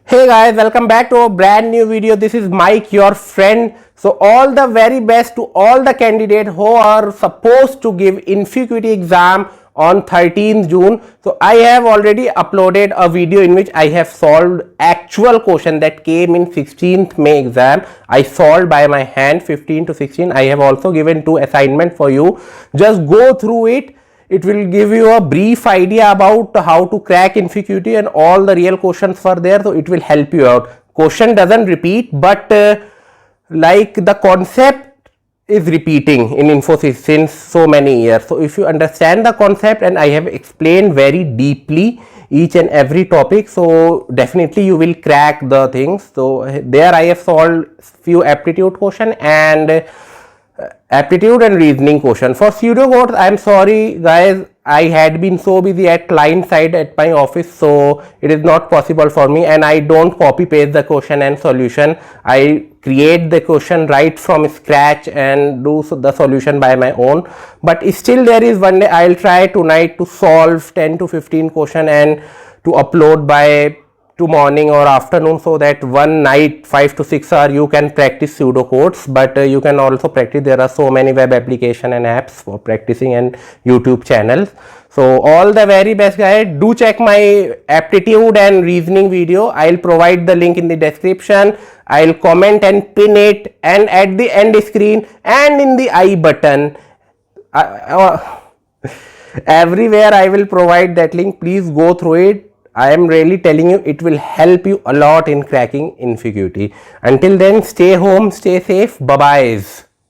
Hey guys, welcome back to a brand new video. This is Mike, your friend. So all the very best to all the candidates who are supposed to give InfyTQ exam on 13th June. So I have already uploaded a video in which I have solved actual question that came in 16th May exam. I solved by my hand 15 to 16. I have also given 2 assignments for you. Just go through it. It will give you a brief idea about how to crack InfyTQ and all the real questions for there. So it will help you out. Question doesn't repeat, but like the concept is repeating in Infosys since so many years. So if you understand the concept, and I have explained very deeply each and every topic, so definitely you will crack the things. So there I have solved few aptitude question and aptitude and reasoning question. For pseudocodes, I am sorry guys, I had been so busy at client side at my office, so it is not possible for me, and I don't copy paste the question and solution. I create the question right from scratch and do the solution by my own. But still there is one day I will try tonight to solve 10 to 15 question and to upload by to morning or afternoon, so that one night 5 to 6 hours you can practice pseudocodes. But you can also practice, there are so many web application and apps for practicing and YouTube channels. So all the very best guys. Do check my aptitude and reasoning video. I'll provide the link in the description. I'll comment and pin it, and at the end screen and in the I button everywhere I will provide that link. Please go through it. I am really telling you, it will help you a lot in cracking InfyTQ. Until then, stay home, stay safe. Bye-bye.